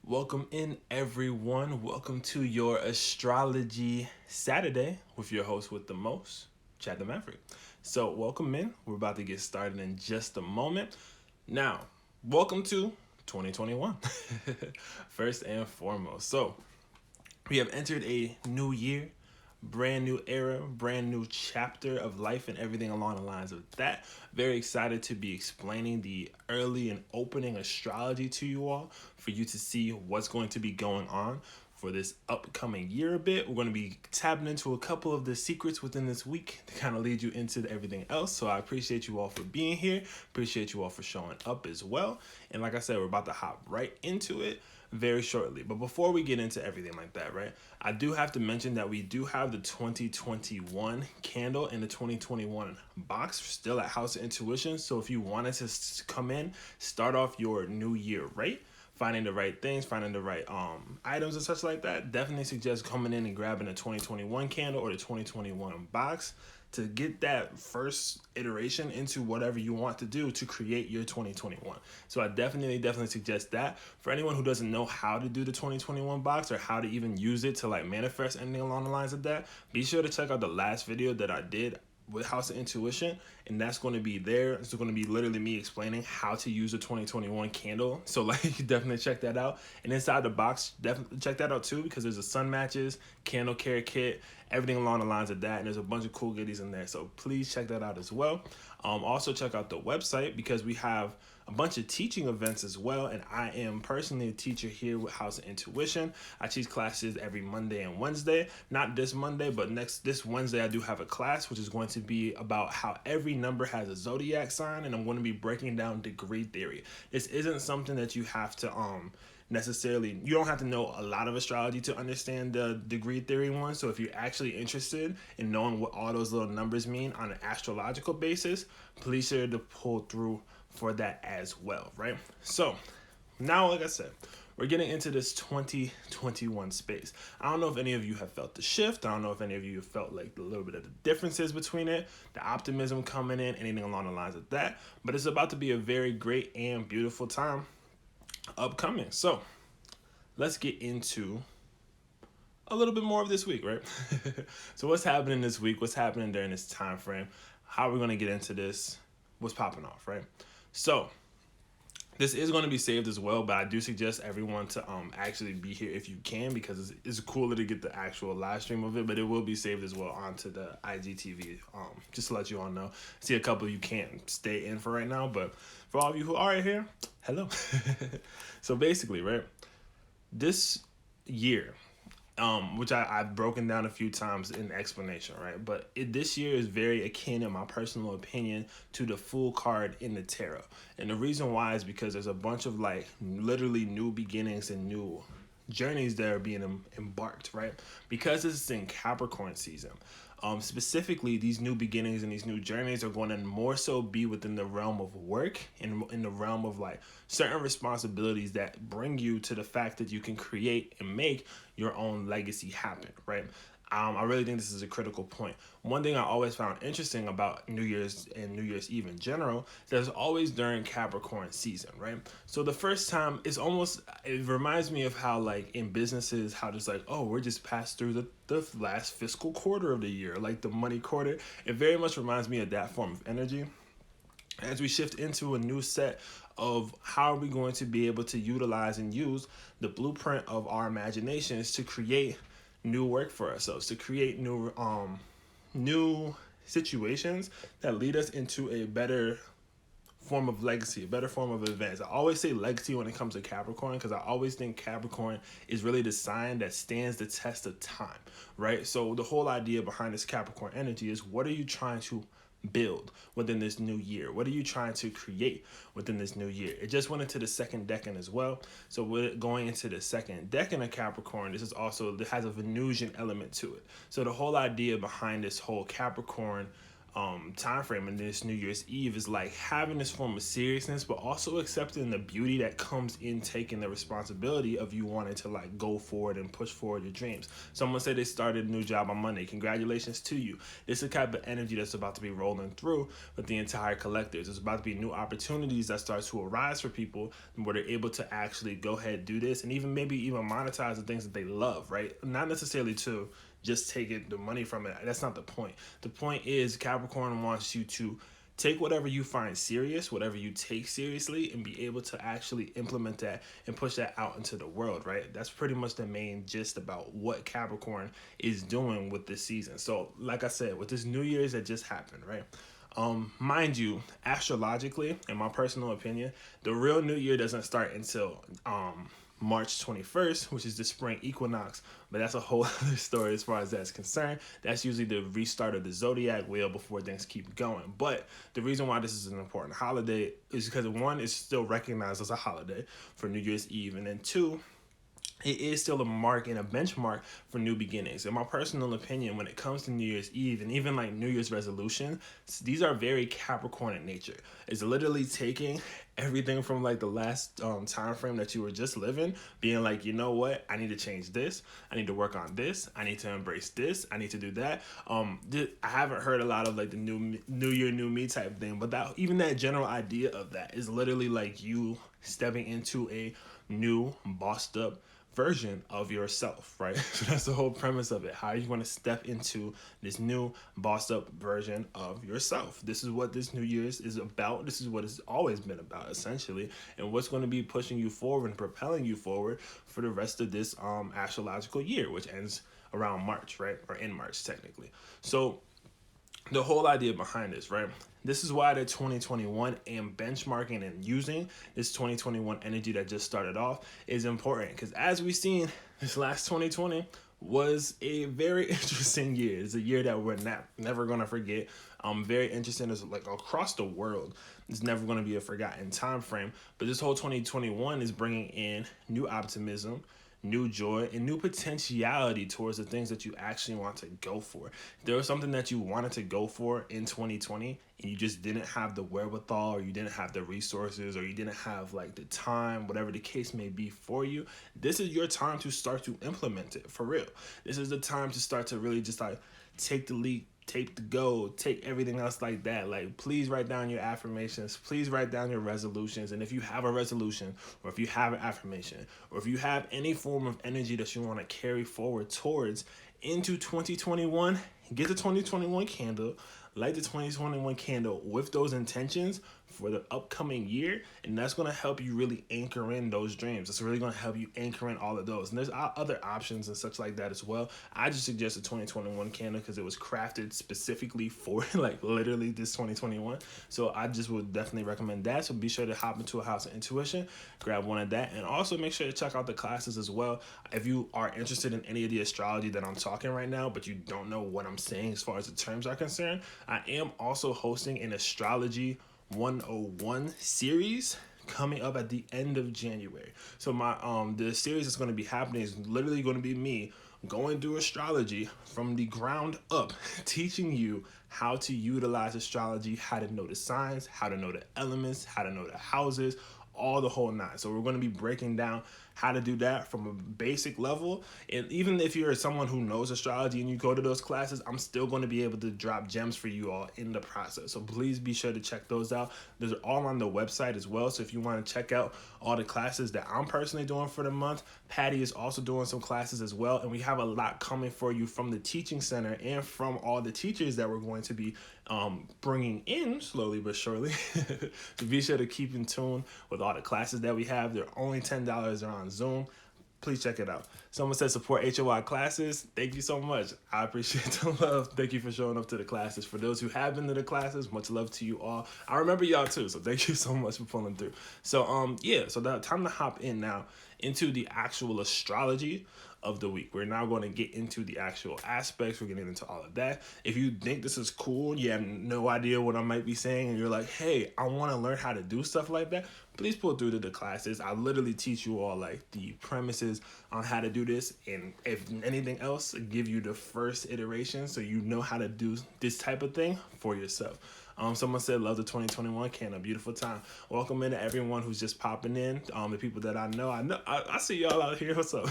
Welcome in, everyone. Welcome to your Astrology Saturday with your host with the most, Chad the Maverick. So, welcome in. We're about to get started in just a moment. Now, welcome to 2021, first and foremost. So, we have entered a new year, brand new era, brand new chapter of life and everything along the lines of that. Very excited to be explaining the early and opening astrology to you all for you to see what's going to be going on for this upcoming year a bit. We're going to be tapping into a couple of the secrets within this week to kind of lead you into everything else. So I appreciate you all for being here. Appreciate you all for showing up as well. And like I said, we're about to hop right into it very shortly. But before we get into everything like that, right, I do have to mention that we do have the 2021 candle and the 2021 box still at House of Intuition. So if you wanted to come in, start off your new year right, finding the right things, finding the right items and such like that, definitely suggest coming in and grabbing a 2021 candle or the 2021 box to get that first iteration into whatever you want to do to create your 2021. So I definitely suggest that. For anyone who doesn't know how to do the 2021 box or how to even use it to like manifest anything along the lines of that, be sure to check out the last video that I did with House of Intuition, and that's going to be there. It's going to be literally me explaining how to use a 2021 candle. So like, you definitely check that out. And inside the box, definitely check that out too, because there's a sun matches, candle care kit, everything along the lines of that, and there's a bunch of cool goodies in there. So please check that out as well. Also check out the website because we have a bunch of teaching events as well, and I am personally a teacher here with House of Intuition. I teach classes every Monday and Wednesday. Not this Monday, but this Wednesday I do have a class which is going to be about how every number has a zodiac sign, and I'm going to be breaking down degree theory. This isn't something that you have to necessarily, you don't have to know a lot of astrology to understand the degree theory one. So if you're actually interested in knowing what all those little numbers mean on an astrological basis, please sure to pull through for that as well, right? So now, like I said, we're getting into this 2021 space. I don't know if any of you have felt the shift. I don't know if any of you have felt like a little bit of the differences between it, the optimism coming in, anything along the lines of that. But it's about to be a very great and beautiful time upcoming. So let's get into a little bit more of this week, right? So what's happening this week? What's happening during this time frame? How are we going to get into this? What's popping off, right? So this is going to be saved as well, but I do suggest everyone to actually be here if you can, because it's cooler to get the actual live stream of it, but it will be saved as well onto the IGTV. Just to let you all know. See, a couple of you can't stay in for right now, but for all of you who are here, hello. So basically, right, this year, which I've broken down a few times in the explanation, right? But this year is very akin, in my personal opinion, to the Fool card in the tarot. And the reason why is because there's a bunch of like literally new beginnings and new journeys that are being embarked, right? Because this is in Capricorn season. Specifically, these new beginnings and these new journeys are going to more so be within the realm of work and in the realm of like certain responsibilities that bring you to the fact that you can create and make your own legacy happen, right? I really think this is a critical point. One thing I always found interesting about New Year's and New Year's Eve in general is that it's always during Capricorn season, right? So the first time, it reminds me of how like in businesses, how just like, oh, we're just passed through the last fiscal quarter of the year, like the money quarter. It very much reminds me of that form of energy. As we shift into a new set of how are we going to be able to utilize and use the blueprint of our imaginations to create new work for ourselves, to create new situations that lead us into a better form of legacy, a better form of advance. I always say legacy when it comes to Capricorn because I always think Capricorn is really the sign that stands the test of time, right? So the whole idea behind this Capricorn energy is, what are you trying to build within this new year? What are you trying to create within this new year? It just went into the second decan as well. So we're going into the second decan of Capricorn. This has a Venusian element to it. So the whole idea behind this whole Capricorn time frame and this New Year's Eve is like having this form of seriousness, but also accepting the beauty that comes in taking the responsibility of you wanting to like go forward and push forward your dreams. Someone said they started a new job on Monday. Congratulations to you. This is the type of energy that's about to be rolling through with the entire collectors. There's about to be new opportunities that start to arise for people where they're able to actually go ahead and do this and maybe even monetize the things that they love, right? Not necessarily to just taking the money from it. That's not the point. The point is Capricorn wants you to take whatever you find serious, whatever you take seriously, and be able to actually implement that and push that out into the world, right? That's pretty much the main gist about what Capricorn is doing with this season. So like I said, with this New Year's that just happened, right? Mind you, astrologically, in my personal opinion, the real New Year doesn't start until March 21st, which is the spring equinox, but that's a whole other story as far as that's concerned. That's usually the restart of the zodiac wheel before things keep going. But the reason why this is an important holiday is because one, it's still recognized as a holiday for New Year's Eve, and then two, it is still a mark and a benchmark for new beginnings. In my personal opinion, when it comes to New Year's Eve and even like New Year's resolution, these are very Capricorn in nature. It's literally taking everything from like the last time frame that you were just living, being like, you know what, I need to change this, I need to work on this, I need to embrace this, I need to do that. I haven't heard a lot of like the new year, new me type thing, but that even that general idea of that is literally like you stepping into a new bossed up version of yourself, right? So that's the whole premise of it. How you want to step into this new bossed up version of yourself. This is what this New Year's is about. This is what it's always been about, essentially, and what's going to be pushing you forward and propelling you forward for the rest of this astrological year, which ends around March, right? Or in March, technically. So the whole idea behind this, right? This is why the 2021 and benchmarking and using this 2021 energy that just started off is important. Because as we've seen, this last 2020 was a very interesting year. It's a year that we're never going to forget. Very interesting. It's like across the world. It's never going to be a forgotten time frame. But this whole 2021 is bringing in new optimism, new joy, and new potentiality towards the things that you actually want to go for. If there was something that you wanted to go for in 2020 and you just didn't have the wherewithal, or you didn't have the resources, or you didn't have like the time, whatever the case may be for you, this is your time to start to implement it for real. This is the time to start to really just like take the leap, take the go, take everything else like that. Like, please write down your affirmations. Please write down your resolutions. And if you have a resolution, or if you have an affirmation, or if you have any form of energy that you want to carry forward towards into 2021, get the 2021 candle, light the 2021 candle with those intentions for the upcoming year, and that's going to help you really anchor in those dreams. It's really going to help you anchor in all of those. And there's other options and such like that as well. I just suggested 2021 candle because it was crafted specifically for like literally this 2021. So I just would definitely recommend that. So be sure to hop into a house of intuition, grab one of that, and also make sure to check out the classes as well. If you are interested in any of the astrology that I'm talking right now, but you don't know what I'm saying as far as the terms are concerned, I am also hosting an Astrology 101 series coming up at the end of January. So my the series that's going to be happening is literally going to be me going through astrology from the ground up, teaching you how to utilize astrology, how to know the signs, how to know the elements, how to know the houses, all the whole nine. So we're going to be breaking down how to do that from a basic level. And even if you're someone who knows astrology and you go to those classes, I'm still going to be able to drop gems for you all in the process. So please be sure to check those out. Those are all on the website as well. So if you want to check out all the classes that I'm personally doing for the month, Patty is also doing some classes as well. And we have a lot coming for you from the teaching center and from all the teachers that we're going to be bringing in slowly but surely. So be sure to keep in tune with all the classes that we have. They're only $10. They're on Zoom. Please check it out. Someone said support HOI classes. Thank you so much. I appreciate the love. Thank you for showing up to the classes. For those who have been to the classes, much love to you all. I remember y'all too, so thank you so much for pulling through. So yeah, so that time to hop in now into the actual astrology of the week. We're now going to get into the actual aspects. We're getting into all of that. If you think this is cool, you have no idea what I might be saying, and you're like, hey, I want to learn how to do stuff like that, please pull through to the classes. I literally teach you all like the premises on how to do this, and if anything else, give you the first iteration so you know how to do this type of thing for yourself. Someone said, love the 2021 can, a beautiful time. Welcome in to everyone who's just popping in. The people that I know, I see y'all out here. What's up?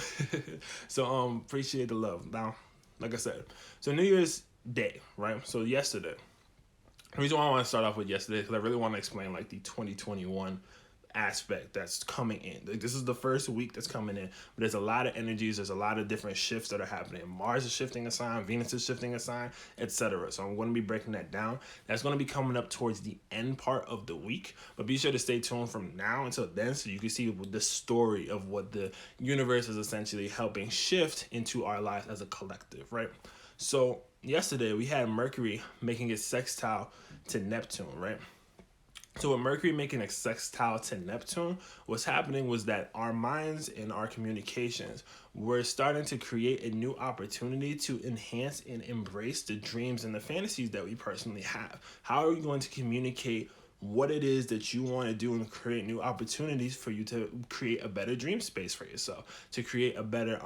So, appreciate the love. Now, like I said, so New Year's Day, right? So yesterday, the reason why I want to start off with yesterday is because I really want to explain like the 2021 aspect that's coming in. Like, this is the first week that's coming in, but there's a lot of energies, there's a lot of different shifts that are happening. Mars is shifting a sign, Venus is shifting a sign, etc. So I'm going to be breaking that down. That's going to be coming up towards the end part of the week, but be sure to stay tuned from now until then so you can see the story of what the universe is essentially helping shift into our lives as a collective, right? So yesterday we had Mercury making its sextile to Neptune, right? So with Mercury making a sextile to Neptune, what's happening was that our minds and our communications were starting to create a new opportunity to enhance and embrace the dreams and the fantasies that we personally have. How are we going to communicate what it is that you want to do and create new opportunities for you to create a better dream space for yourself, to create a better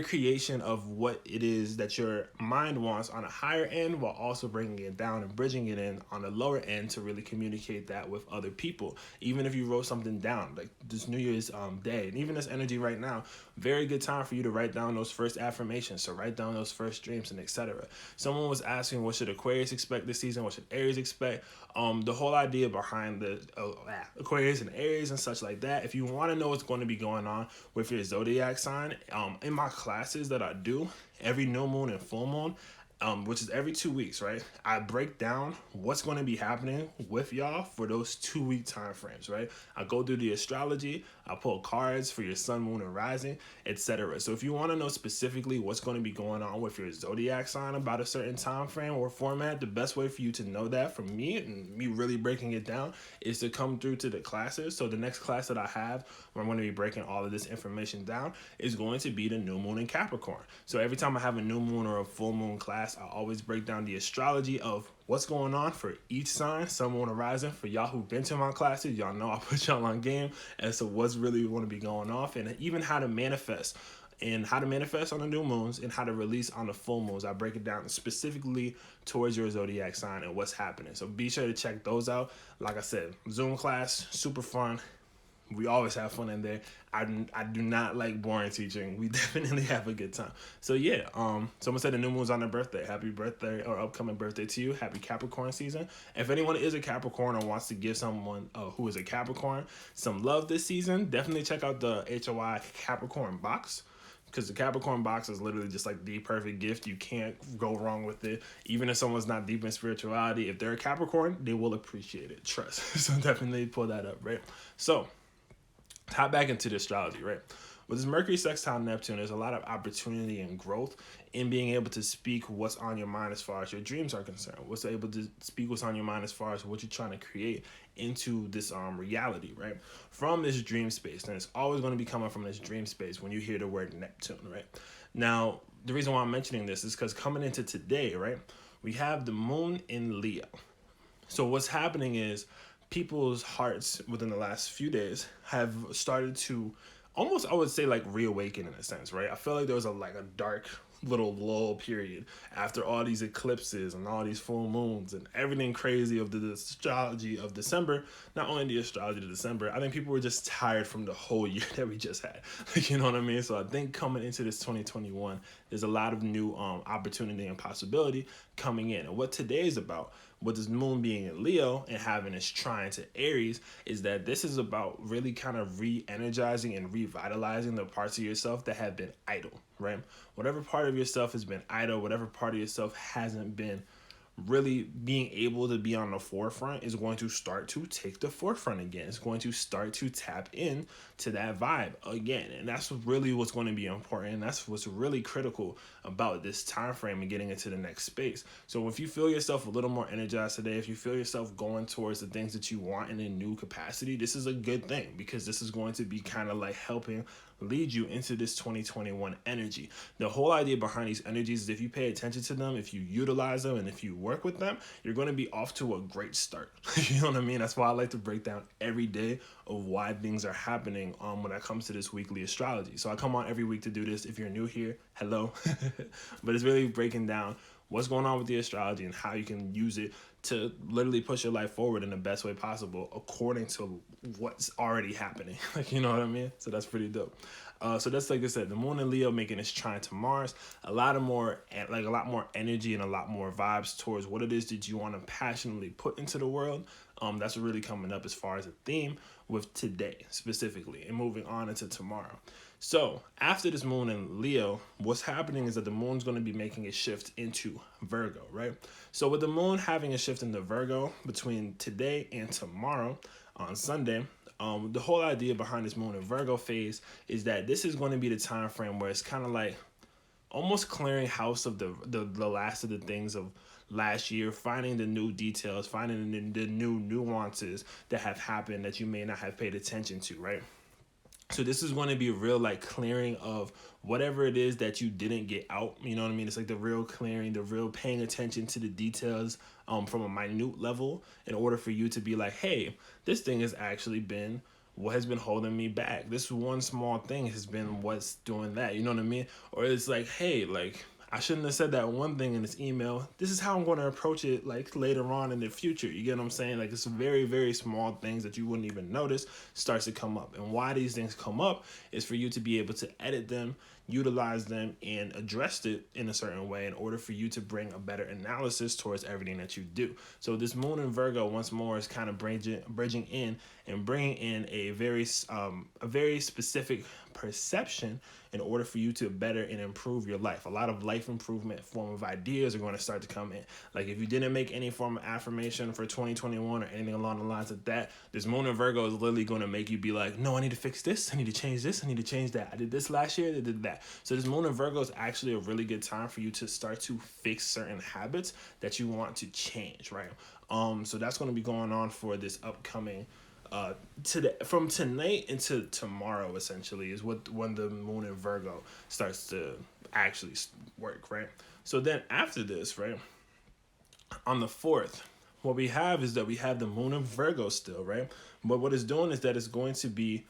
creation of what it is that your mind wants on a higher end, while also bringing it down and bridging it in on the lower end to really communicate that with other people. Even if you wrote something down, like this New Year's Day, and even this energy right now, very good time for you to write down those first affirmations, so write down those first dreams and etc. Someone was asking, what should Aquarius expect this season? What should Aries expect? The whole idea behind the Aquarius and Aries and such like that, if you want to know what's going to be going on with your zodiac sign, in my classes that I do every new moon and full moon, which is every 2 weeks, right? I break down what's going to be happening with y'all for those 2 week time frames, right? I go through the astrology, I pull cards for your sun, moon, and rising, etc. So if you want to know specifically what's going to be going on with your zodiac sign about a certain time frame or format, the best way for you to know that from me and me really breaking it down is to come through to the classes. So the next class that I have, where I'm going to be breaking all of this information down, is going to be the new moon in Capricorn. So every time I have a new moon or a full moon class, I always break down the astrology of what's going on for each sign, sun, moon, and rising. For y'all who've been to my classes, y'all know I put y'all on game as to what's really going to be going off, and even how to manifest. And how to manifest on the new moons and how to release on the full moons. I break it down specifically towards your zodiac sign and what's happening. So be sure to check those out. Like I said, Zoom class, super fun. We always have fun in there. I do not like boring teaching. We definitely have a good time. So yeah, someone said the new moon's on their birthday. Happy birthday or upcoming birthday to you. Happy Capricorn season. If anyone is a Capricorn or wants to give someone who is a Capricorn some love this season, definitely check out the HOI Capricorn box. Because the Capricorn box is literally just like the perfect gift. You can't go wrong with it. Even if someone's not deep in spirituality, if they're a Capricorn, they will appreciate it. Trust. So definitely pull that up, right? So hop back into the astrology, right? With this Mercury sextile Neptune, there's a lot of opportunity and growth in being able to speak what's on your mind as far as your dreams are concerned. What's able to speak what's on your mind as far as what you're trying to create into this reality, right? From this dream space. And it's always going to be coming from this dream space when you hear the word Neptune, right? Now, the reason why I'm mentioning this is because coming into today, right, we have the moon in Leo. So what's happening is people's hearts within the last few days have started to almost, I would say, like reawaken in a sense, right? I feel like there was a dark little lull period after all these eclipses and all these full moons and everything crazy of the astrology of December. Not only the astrology of December, I think people were just tired from the whole year that we just had. You know what I mean? So I think coming into this 2021, there's a lot of new opportunity and possibility coming in. And what today is about, with this moon being in Leo and having its trine to Aries, is that this is about really kind of re-energizing and revitalizing the parts of yourself that have been idle, right? Whatever part of yourself has been idle, whatever part of yourself hasn't been really being able to be on the forefront is going to start to take the forefront again. It's going to start to tap in to that vibe again. And that's really what's going to be important. And that's what's really critical about this time frame and getting into the next space. So if you feel yourself a little more energized today, if you feel yourself going towards the things that you want in a new capacity, this is a good thing, because this is going to be kind of like helping lead you into this 2021 energy. The whole idea behind these energies is if you pay attention to them, if you utilize them, and if you work with them, you're going to be off to a great start. You know what I mean? That's why I like to break down every day of why things are happening when it comes to this weekly astrology. So I come on every week to do this. If you're new here, hello. But it's really breaking down what's going on with the astrology and how you can use it to literally push your life forward in the best way possible according to what's already happening. Like, you know what I mean? So that's pretty dope. So that's, like I said, the moon in Leo making its trine to Mars, a lot more energy and a lot more vibes towards what it is that you want to passionately put into the world. That's really coming up as far as a theme with today specifically, and moving on into tomorrow. So after this moon in Leo, what's happening is that the moon's going to be making a shift into Virgo, right? So with the moon having a shift into Virgo between today and tomorrow on Sunday, the whole idea behind this moon in Virgo phase is that this is going to be the time frame where it's kind of like almost clearing house of the last of the things of last year, finding the new details, finding the new nuances that have happened that you may not have paid attention to, right? So this is going to be a real like clearing of whatever it is that you didn't get out. You know what I mean? It's like the real clearing, the real paying attention to the details from a minute level in order for you to be like, hey, this thing has actually been what has been holding me back. This one small thing has been what's doing that. You know what I mean? Or it's like, hey, like, I shouldn't have said that one thing in this email. This is how I'm going to approach it like later on in the future. You get what I'm saying? Like, it's very, very small things that you wouldn't even notice starts to come up. And why these things come up is for you to be able to edit them, utilize them, and address it in a certain way in order for you to bring a better analysis towards everything that you do. So this moon in Virgo once more is kind of bridging in and bringing in a very specific perception in order for you to better and improve your life. A lot of life improvement form of ideas are going to start to come in. Like if you didn't make any form of affirmation for 2021 or anything along the lines of that, this moon in Virgo is literally going to make you be like, no, I need to fix this. I need to change this. I need to change that. I did this last year. I did that. So this moon in Virgo is actually a really good time for you to start to fix certain habits that you want to change, right? So that's going to be going on for this upcoming from tonight into tomorrow, essentially, is when the moon in Virgo starts to actually work, right? So then after this, right, on the 4th, what we have is that we have the moon in Virgo still, right? But what it's doing is that it's going to be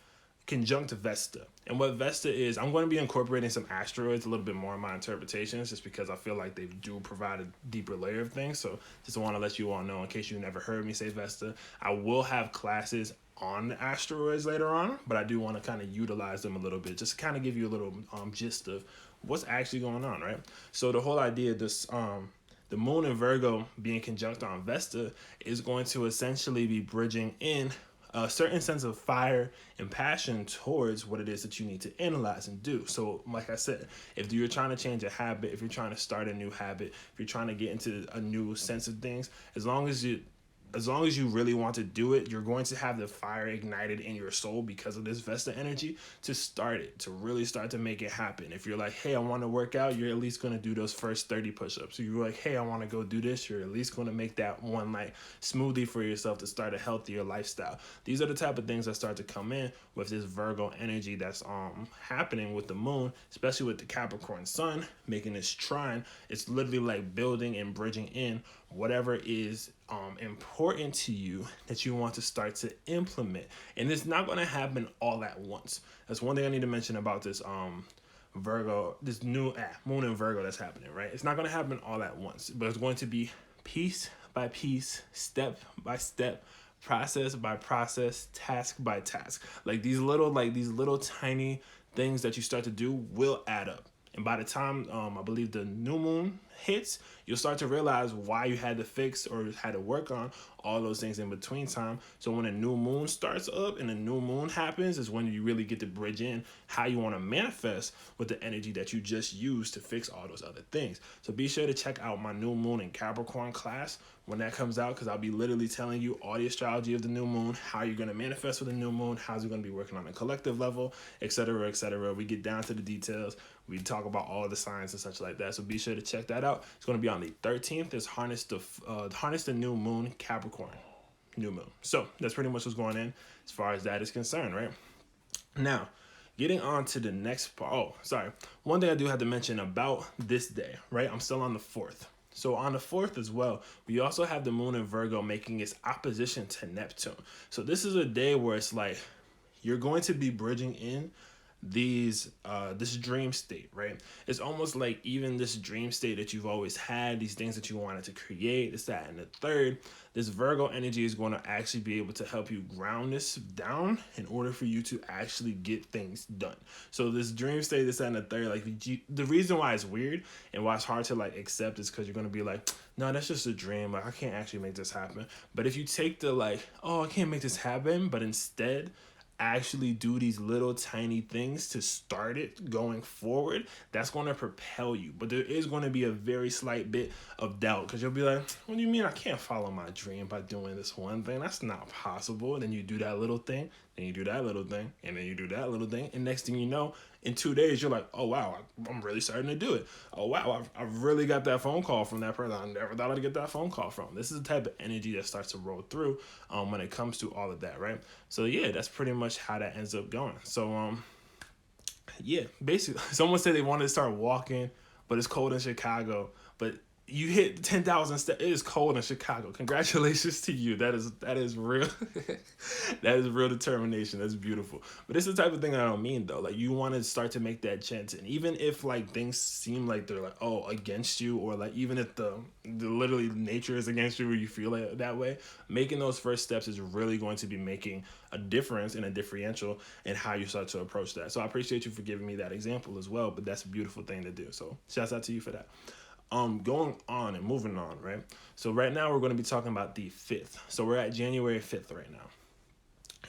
conjunct Vesta. And what Vesta is, I'm going to be incorporating some asteroids a little bit more in my interpretations, just because I feel like they do provide a deeper layer of things. So just want to let you all know, in case you never heard me say Vesta, I will have classes on the asteroids later on, but I do want to kind of utilize them a little bit, just to kind of give you a little gist of what's actually going on, right? So the whole idea of this, the moon in Virgo being conjunct on Vesta is going to essentially be bridging in a certain sense of fire and passion towards what it is that you need to analyze and do. So like I said, if you're trying to change a habit, if you're trying to start a new habit, if you're trying to get into a new sense of things, as long as you really want to do it, you're going to have the fire ignited in your soul because of this Vesta energy to start it, to really start to make it happen. If you're like, hey, I want to work out, you're at least going to do those first 30 push-ups. If you're like, hey, I want to go do this, you're at least going to make that one like smoothie for yourself to start a healthier lifestyle. These are the type of things that start to come in with this Virgo energy that's happening with the moon, especially with the Capricorn sun making this trine. It's literally like building and bridging in whatever is important to you that you want to start to implement. And it's not going to happen all at once. That's one thing I need to mention about this Virgo, this new moon in Virgo that's happening, right? It's not going to happen all at once, but it's going to be piece by piece, step by step, process by process, task by task. Like these little tiny things that you start to do will add up. And by the time I believe the new moon hits, you'll start to realize why you had to fix or had to work on all those things in between time. So when a new moon starts up and a new moon happens is when you really get to bridge in how you want to manifest with the energy that you just used to fix all those other things. So be sure to check out my new moon in Capricorn class when that comes out, because I'll be literally telling you all the astrology of the new moon, how you're going to manifest with the new moon, how's it going to be working on a collective level, etc., etc. We get down to the details. We talk about all of the signs and such like that. So be sure to check that out. It's going to be on the 13th. It's Harness the New Moon, Capricorn, new moon. So that's pretty much what's going in as far as that is concerned, right? Now, getting on to the next part. Oh, sorry. One thing I do have to mention about this day, right? I'm still on the 4th. So on the 4th as well, we also have the moon in Virgo making its opposition to Neptune. So this is a day where it's like you're going to be bridging in this dream state, right? It's almost like even this dream state that you've always had, these things that you wanted to create, this, that, and the third, this Virgo energy is going to actually be able to help you ground this down in order for you to actually get things done. So this dream state, this, that, and the third, like the reason why it's weird and why it's hard to like accept is because you're going to be like, no, that's just a dream. Like I can't actually make this happen. But if you take the like, oh, I can't make this happen, but instead actually do these little tiny things to start it going forward, that's going to propel you. But there is going to be a very slight bit of doubt, because you'll be like, what do you mean I can't follow my dream by doing this one thing? That's not possible. And then you do that little thing, then you do that little thing, and then you do that little thing, and next thing you know, in 2 days you're like, oh wow, I'm really starting to do it. Oh wow, I've really got that phone call from that person I never thought I'd get that phone call from. This is the type of energy that starts to roll through when it comes to all of that, right? So yeah, that's pretty much how that ends up going. So yeah, basically someone said they wanted to start walking, but it's cold in Chicago, but you hit 10,000 steps. It is cold in Chicago. Congratulations to you. That is real. That is real determination. That's beautiful. But it's the type of thing I don't mean though. Like you want to start to make that chance, and even if like things seem like they're like against you, or like even if the literally nature is against you, or you feel like that way, making those first steps is really going to be making a difference and a differential in how you start to approach that. So I appreciate you for giving me that example as well. But that's a beautiful thing to do. So shouts out to you for that. Going on and moving on, right? So right now we're going to be talking about the 5th. So we're at January 5th right now.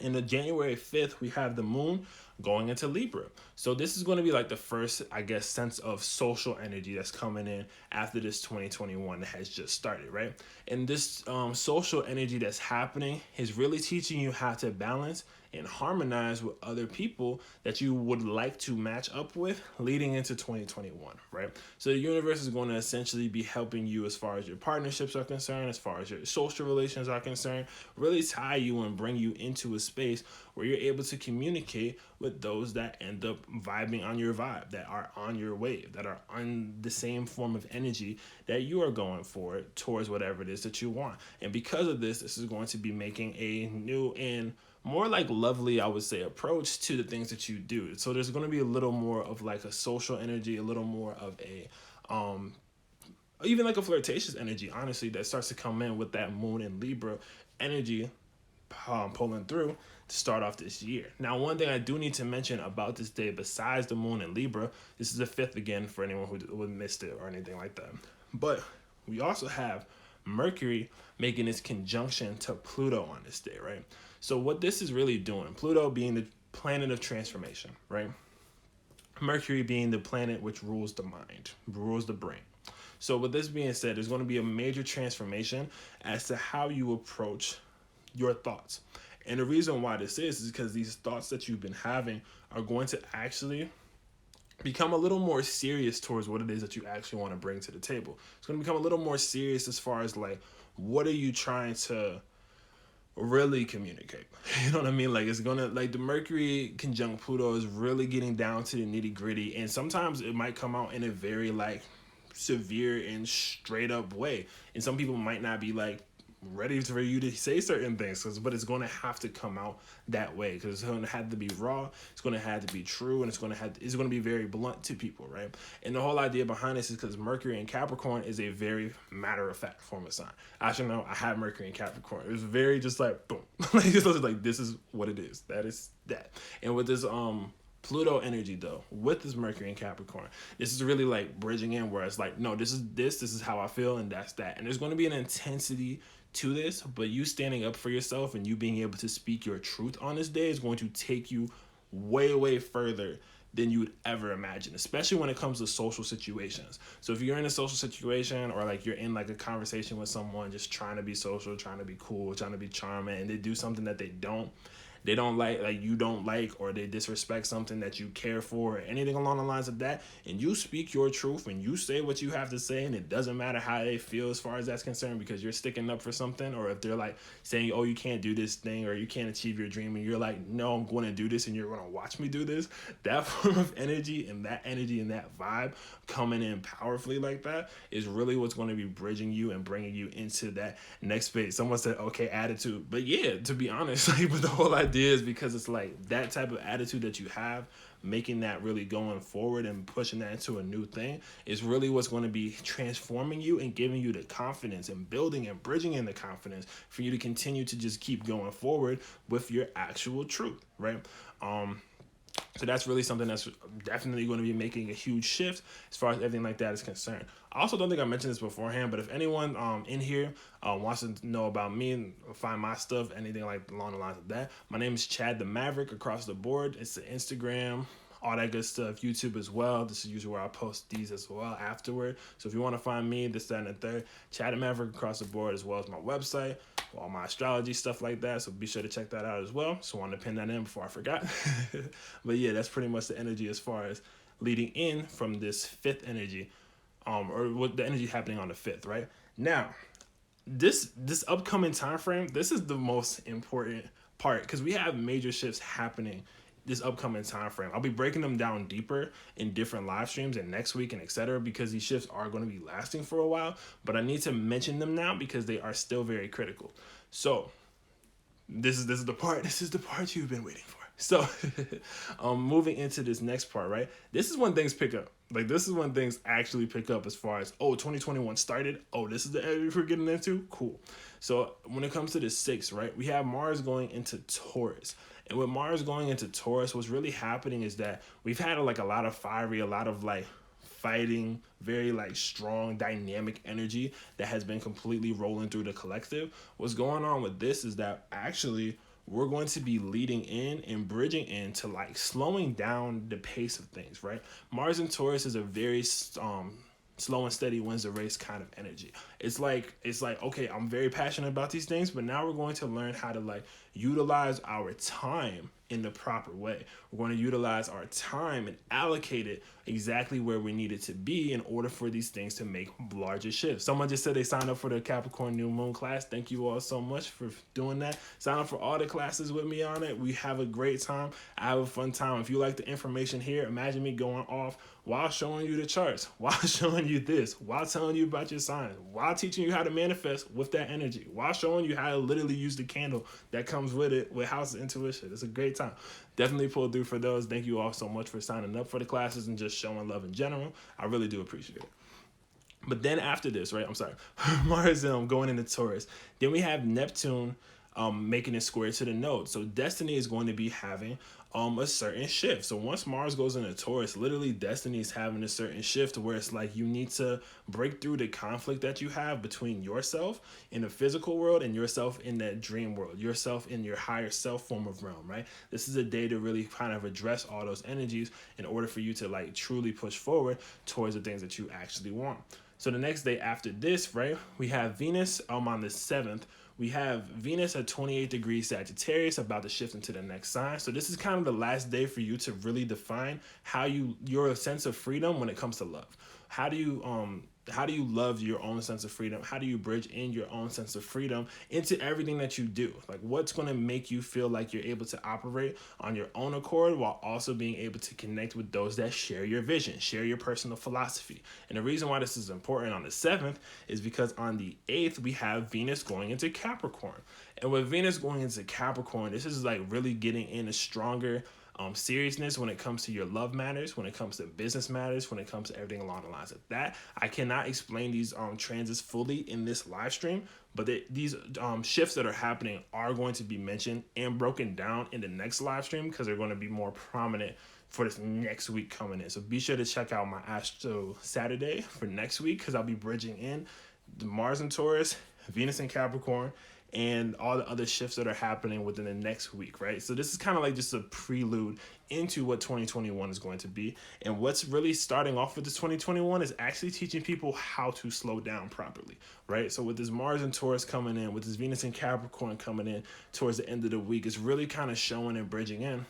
In the January 5th, we have the moon going into Libra. So this is going to be like the first, I guess, sense of social energy that's coming in after this 2021 that has just started, right? And this social energy that's happening is really teaching you how to balance and harmonize with other people that you would like to match up with leading into 2021, right? So the universe is going to essentially be helping you as far as your partnerships are concerned, as far as your social relations are concerned, really tie you and bring you into a space where you're able to communicate with those that end up vibing on your vibe, that are on your wave, that are on the same form of energy that you are going for towards whatever it is that you want. And because of this, this is going to be making a new and more like lovely, I would say, approach to the things that you do. So there's going to be a little more of like a social energy, a little more of a even like a flirtatious energy, honestly, that starts to come in with that moon and Libra energy pulling through to start off this year. Now, one thing I do need to mention about this day, besides the moon and Libra, this is the 5th again for anyone who missed it or anything like that. But we also have Mercury making its conjunction to Pluto on this day, right? So what this is really doing, Pluto being the planet of transformation, right? Mercury being the planet which rules the mind, rules the brain. So with this being said, there's going to be a major transformation as to how you approach your thoughts. And the reason why this is because these thoughts that you've been having are going to actually become a little more serious towards what it is that you actually want to bring to the table. It's going to become a little more serious as far as like, what are you trying to really communicate? You know what I mean? Like it's gonna, like the Mercury conjunct Pluto is really getting down to the nitty gritty, and sometimes it might come out in a very like severe and straight up way, and some people might not be like ready for you to say certain things, but it's going to have to come out that way, because it's going to have to be raw, it's going to have to be true, and it's going to be very blunt to people, right? And the whole idea behind this is because Mercury in Capricorn is a very matter-of-fact form of sign. Actually, no, I have Mercury in Capricorn. It was very just like boom, like it's like this is what it is. That is that. And with this Pluto energy though, with this Mercury in Capricorn, this is really like bridging in where it's like, no, this is how I feel, and that's that. And there's going to be an intensity to this, but you standing up for yourself and you being able to speak your truth on this day is going to take you way, way further than you would ever imagine, especially when it comes to social situations. So if you're in a social situation, or like you're in like a conversation with someone just trying to be social, trying to be cool, trying to be charming, and they do something that they don't like you don't like, or they disrespect something that you care for, or anything along the lines of that, and you speak your truth and you say what you have to say, and it doesn't matter how they feel as far as that's concerned, because you're sticking up for something. Or if they're like saying, oh, you can't do this thing, or you can't achieve your dream, and you're like, no, I'm going to do this, and you're going to watch me do this, that form of energy and that vibe coming in powerfully like that is really what's going to be bridging you and bringing you into that next phase. Someone said, okay, attitude. But yeah, to be honest, like, but the whole idea is because it's like that type of attitude that you have, making that really going forward and pushing that into a new thing is really what's going to be transforming you and giving you the confidence and building and bridging in the confidence for you to continue to just keep going forward with your actual truth, right? So that's really something that's definitely going to be making a huge shift as far as everything like that is concerned. I also don't think I mentioned this beforehand, but if anyone in here wants to know about me and find my stuff, anything like along the lines of that, my name is Chad the Maverick across the board. It's the Instagram, all that good stuff, YouTube as well. This is usually where I post these as well afterward. So if you want to find me, this, that, and the third, Chad the Maverick across the board, as well as my website, all my astrology stuff like that. So be sure to check that out as well. So I wanted to pin that in before I forgot. But yeah, that's pretty much the energy as far as leading in from this fifth energy, or what the energy happening on the 5th, right? Now, this upcoming time frame, this is the most important part, because we have major shifts happening this upcoming time frame. I'll be breaking them down deeper in different live streams and next week and etc., because these shifts are going to be lasting for a while, but I need to mention them now because they are still very critical. So this is the part you've been waiting for. So moving into this next part, right? This is when things pick up. Like, this is when things actually pick up as far as, 2021 started. Oh, this is the area we're getting into. Cool. So when it comes to the 6th, right, we have Mars going into Taurus. And with Mars going into Taurus, what's really happening is that we've had like a lot of fiery, a lot of like fighting, very like strong dynamic energy that has been completely rolling through the collective. What's going on with this is that actually we're going to be leading in and bridging into like slowing down the pace of things, right? Mars in Taurus is a very slow and steady wins the race kind of energy. It's like, okay, I'm very passionate about these things, but now we're going to learn how to like utilize our time in the proper way. We're going to utilize our time and allocate it exactly where we need it to be in order for these things to make larger shifts. Someone just said they signed up for the Capricorn New Moon class. Thank you all so much for doing that. Sign up for all the classes with me on it. We have a great time. I have a fun time. If you like the information here, imagine me going off while showing you the charts, while showing you this, while telling you about your signs, while teaching you how to manifest with that energy, while showing you how to literally use the candle that comes with it, with House of Intuition. It's a great time. Definitely pull through for those. Thank you all so much for signing up for the classes and just showing love in general. I really do appreciate it. But then after this, right, Mars going into Taurus. Then we have Neptune making it square to the node. So destiny is going to be having a certain shift. So once Mars goes into Taurus, literally destiny is having a certain shift where it's like you need to break through the conflict that you have between yourself in the physical world and yourself in that dream world, yourself in your higher self form of realm, right? This is a day to really kind of address all those energies in order for you to like truly push forward towards the things that you actually want. So the next day after this, right, we have Venus on the 7th. We have Venus at 28 degrees Sagittarius, about to shift into the next sign. So this is kind of the last day for you to really define how your sense of freedom when it comes to love. How do you love your own sense of freedom? How do you bridge in your own sense of freedom into everything that you do? Like, what's going to make you feel like you're able to operate on your own accord while also being able to connect with those that share your vision, share your personal philosophy? And the reason why this is important on the 7th is because on the 8th, we have Venus going into Capricorn. And with Venus going into Capricorn, this is like really getting in a stronger seriousness when it comes to your love matters, when it comes to business matters, when it comes to everything along the lines of that. I cannot explain these transits fully in this live stream, but these shifts that are happening are going to be mentioned and broken down in the next live stream because they're going to be more prominent for this next week coming in. So be sure to check out my Astro Saturday for next week because I'll be bridging in the Mars and Taurus, Venus and Capricorn, and all the other shifts that are happening within the next week, right? So this is kind of like just a prelude into what 2021 is going to be. And what's really starting off with this 2021 is actually teaching people how to slow down properly, right? So with this Mars and Taurus coming in, with this Venus and Capricorn coming in towards the end of the week, it's really kind of showing and bridging in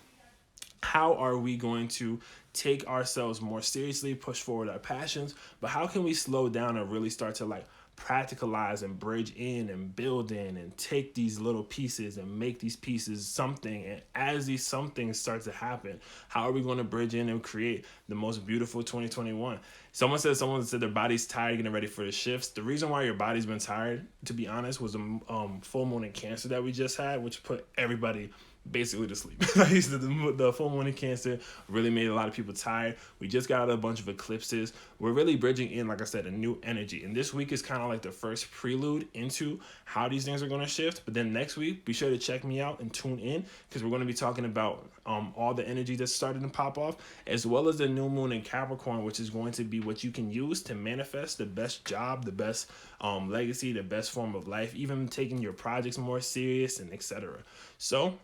how are we going to take ourselves more seriously, push forward our passions, but how can we slow down and really start to like practicalize and bridge in and build in and take these little pieces and make these pieces something. And as these somethings start to happen, how are we going to bridge in and create the most beautiful 2021? Someone said their body's tired, getting ready for the shifts. The reason why your body's been tired, to be honest, was the full moon in Cancer that we just had, which put everybody basically to sleep. The full moon in Cancer really made a lot of people tired. We just got out of a bunch of eclipses. We're really bridging in, like I said, a new energy. And this week is kind of like the first prelude into how these things are going to shift. But then next week, be sure to check me out and tune in because we're going to be talking about all the energy that's starting to pop off, as well as the new moon in Capricorn, which is going to be what you can use to manifest the best job, the best legacy, the best form of life, even taking your projects more serious and etc. So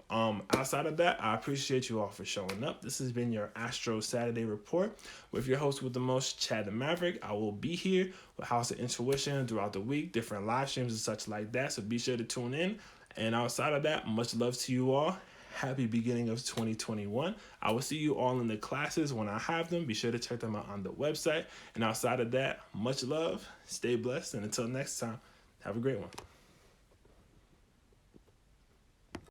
outside of that, I appreciate you all for showing up. This has been your Astro Saturday report with your host with the most, Chad the Maverick. I will be here with House of Intuition throughout the week, different live streams and such like that. So be sure to tune in. And outside of that, much love to you all. Happy beginning of 2021. I will see you all in the classes when I have them. Be sure to check them out on the website. And outside of that, much love, stay blessed, and until next time, have a great one.